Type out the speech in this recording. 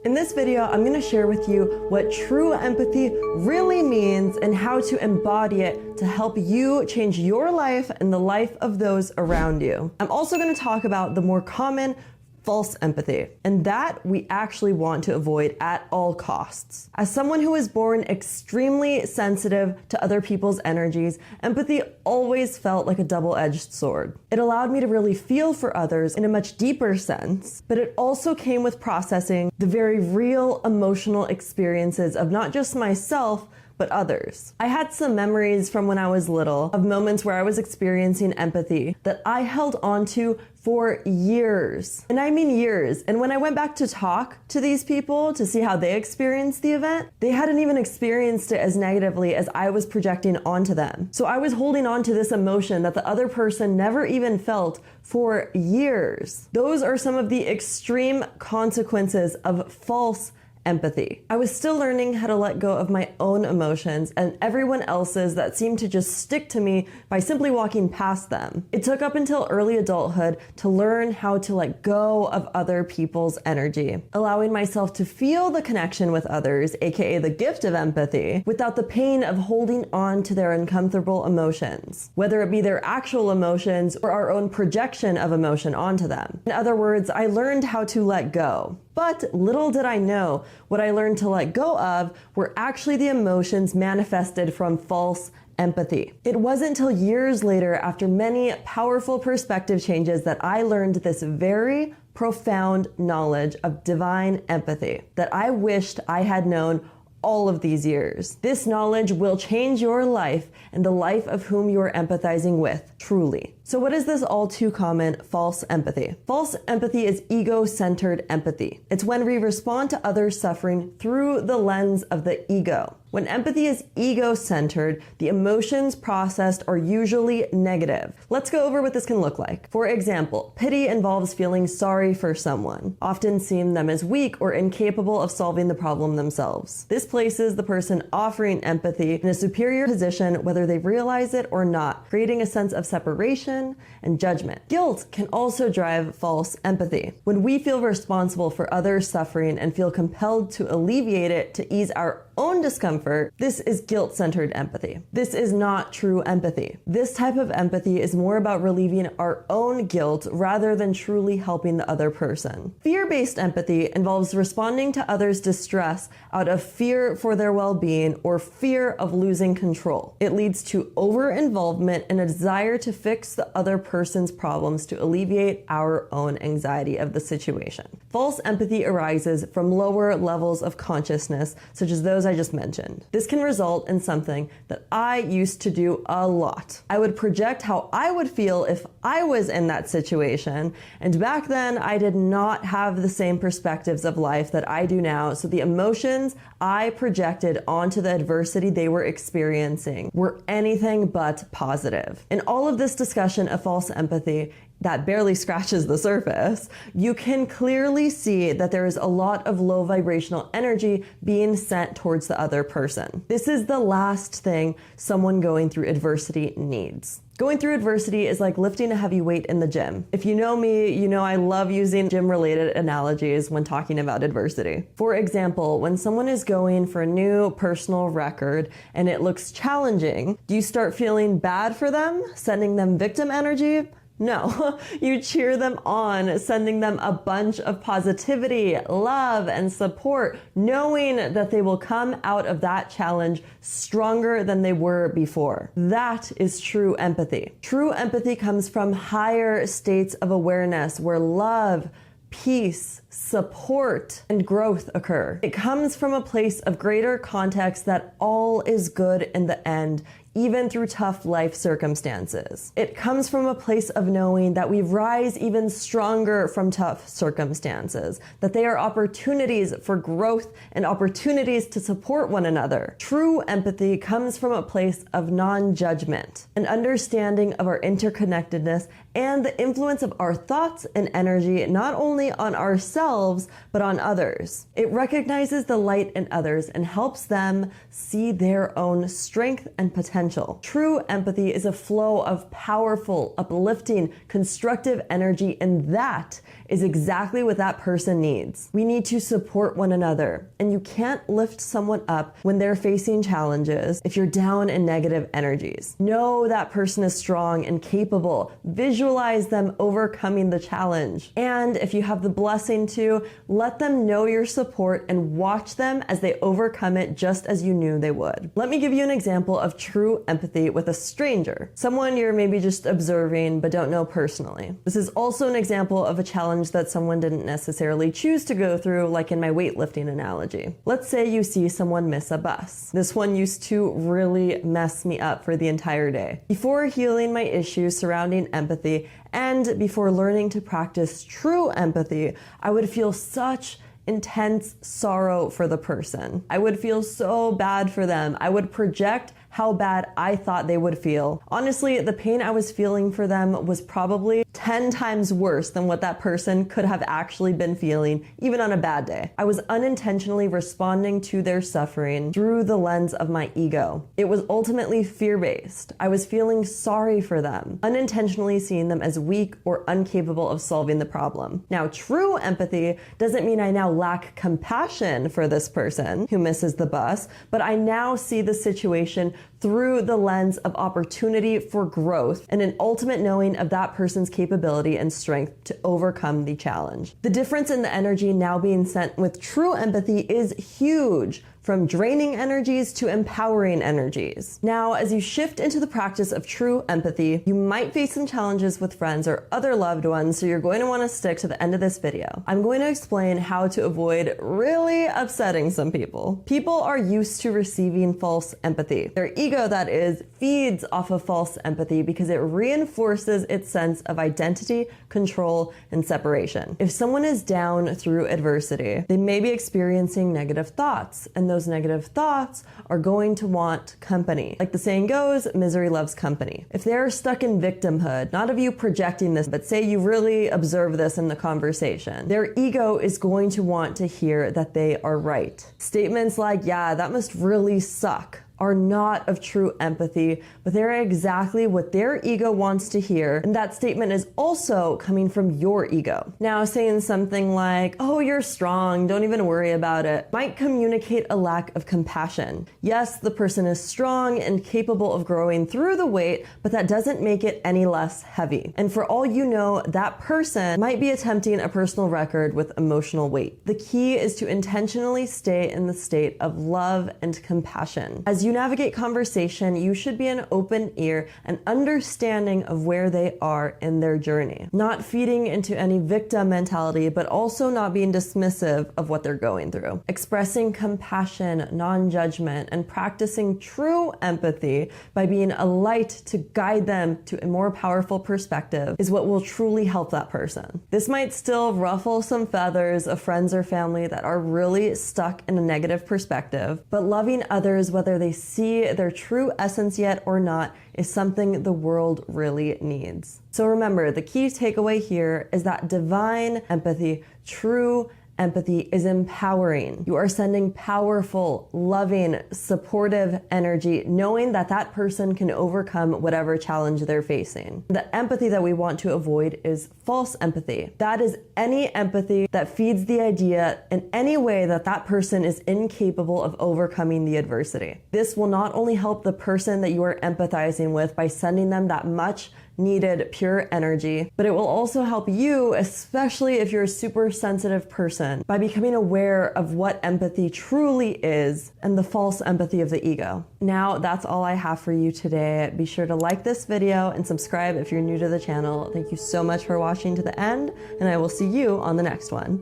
In this video, I'm going to share with you what true empathy really means and how to embody it to help you change your life and the life of those around you. I'm also going to talk about the more common false empathy, and that we actually want to avoid at all costs. As someone who was born extremely sensitive to other people's energies, empathy always felt like a double-edged sword. It allowed me to really feel for others in a much deeper sense, but it also came with processing the very real emotional experiences of not just myself, but others. I had some memories from when I was little of moments where I was experiencing empathy that I held on to for years. And I mean years. And when I went back to talk to these people to see how they experienced the event, they hadn't even experienced it as negatively as I was projecting onto them. So I was holding on to this emotion that the other person never even felt for years. Those are some of the extreme consequences of false empathy. I was still learning how to let go of my own emotions and everyone else's that seemed to just stick to me by simply walking past them. It took up until early adulthood to learn how to let go of other people's energy, allowing myself to feel the connection with others, aka the gift of empathy, without the pain of holding on to their uncomfortable emotions, whether it be their actual emotions or our own projection of emotion onto them. In other words, I learned how to let go. But little did I know, what I learned to let go of were actually the emotions manifested from false empathy. It wasn't until years later, after many powerful perspective changes, that I learned this very profound knowledge of divine empathy that I wished I had known all of these years. This knowledge will change your life and the life of whom you are empathizing with, truly. So what is this all too common false empathy? False empathy is ego-centered empathy. It's when we respond to others' suffering through the lens of the ego. When empathy is ego-centered, the emotions processed are usually negative. Let's go over what this can look like. For example, pity involves feeling sorry for someone, often seeing them as weak or incapable of solving the problem themselves. This places the person offering empathy in a superior position whether they realize it or not, creating a sense of separation and judgment. Guilt can also drive false empathy. When we feel responsible for others' suffering and feel compelled to alleviate it to ease our own discomfort, this is guilt-centered empathy. This is not true empathy. This type of empathy is more about relieving our own guilt rather than truly helping the other person. Fear-based empathy involves responding to others' distress out of fear for their well-being or fear of losing control. It leads to over-involvement and a desire to fix the other person's problems to alleviate our own anxiety of the situation. False empathy arises from lower levels of consciousness, such as those I just mentioned. This can result in something that I used to do a lot. I would project how I would feel if I was in that situation, and back then I did not have the same perspectives of life that I do now, so the emotions I projected onto the adversity they were experiencing were anything but positive. In all of this discussion of false empathy, that barely scratches the surface, you can clearly see that there is a lot of low vibrational energy being sent towards the other person. This is the last thing someone going through adversity needs. Going through adversity is like lifting a heavy weight in the gym. If you know me, you know I love using gym-related analogies when talking about adversity. For example, when someone is going for a new personal record and it looks challenging, do you start feeling bad for them, sending them victim energy? No, you cheer them on, sending them a bunch of positivity, love, and support, knowing that they will come out of that challenge stronger than they were before. That is true empathy. True empathy comes from higher states of awareness where love, peace, support, and growth occur. It comes from a place of greater context that all is good in the end, even through tough life circumstances. It comes from a place of knowing that we rise even stronger from tough circumstances, that they are opportunities for growth and opportunities to support one another. True empathy comes from a place of non-judgment, an understanding of our interconnectedness and the influence of our thoughts and energy not only on ourselves, but on others. It recognizes the light in others and helps them see their own strength and potential. True empathy is a flow of powerful, uplifting, constructive energy, and that is exactly what that person needs. We need to support one another, and you can't lift someone up when they're facing challenges if you're down in negative energies. Know that person is strong and capable. Visualize them overcoming the challenge. And if you have the blessing to, let them know your support and watch them as they overcome it just as you knew they would. Let me give you an example of true empathy with a stranger, someone you're maybe just observing but don't know personally. This is also an example of a challenge that someone didn't necessarily choose to go through, like in my weightlifting analogy. Let's say you see someone miss a bus. This one used to really mess me up for the entire day. Before healing my issues surrounding empathy and before learning to practice true empathy, I would feel such intense sorrow for the person. I would feel so bad for them. I would project how bad I thought they would feel. Honestly, the pain I was feeling for them was probably 10 times worse than what that person could have actually been feeling, even on a bad day. I was unintentionally responding to their suffering through the lens of my ego. It was ultimately fear-based. I was feeling sorry for them, unintentionally seeing them as weak or incapable of solving the problem. Now, true empathy doesn't mean I now lack compassion for this person who misses the bus, but I now see the situation through the lens of opportunity for growth and an ultimate knowing of that person's capability and strength to overcome the challenge. The difference in the energy now being sent with true empathy is huge, from draining energies to empowering energies. Now, as you shift into the practice of true empathy, you might face some challenges with friends or other loved ones, so you're going to want to stick to the end of this video. I'm going to explain how to avoid really upsetting some people. People are used to receiving false empathy. Their ego, that is, feeds off of false empathy because it reinforces its sense of identity, control, and separation. If someone is down through adversity, they may be experiencing negative thoughts, and those negative thoughts are going to want company. Like the saying goes, misery loves company. If they're stuck in victimhood, not of you projecting this, but say you really observe this in the conversation, their ego is going to want to hear that they are right. Statements like, yeah, that must really suck, are not of true empathy, but they're exactly what their ego wants to hear, and that statement is also coming from your ego. Now, saying something like, oh, you're strong, don't even worry about it, might communicate a lack of compassion. Yes, the person is strong and capable of growing through the weight, but that doesn't make it any less heavy. And for all you know, that person might be attempting a personal record with emotional weight. The key is to intentionally stay in the state of love and compassion. As you navigate conversation, you should be an open ear and understanding of where they are in their journey. Not feeding into any victim mentality, but also not being dismissive of what they're going through. Expressing compassion, non-judgment, and practicing true empathy by being a light to guide them to a more powerful perspective is what will truly help that person. This might still ruffle some feathers of friends or family that are really stuck in a negative perspective, but loving others, whether they see their true essence yet or not, is something the world really needs. So remember, the key takeaway here is that divine empathy, true empathy, is empowering. You are sending powerful, loving, supportive energy, knowing that that person can overcome whatever challenge they're facing. The empathy that we want to avoid is false empathy. That is any empathy that feeds the idea in any way that that person is incapable of overcoming the adversity. This will not only help the person that you are empathizing with by sending them that much needed pure energy, but it will also help you, especially if you're a super sensitive person, by becoming aware of what empathy truly is and the false empathy of the ego. Now, that's all I have for you today. Be sure to like this video and subscribe if you're new to the channel. Thank you so much for watching to the end, and I will see you on the next one.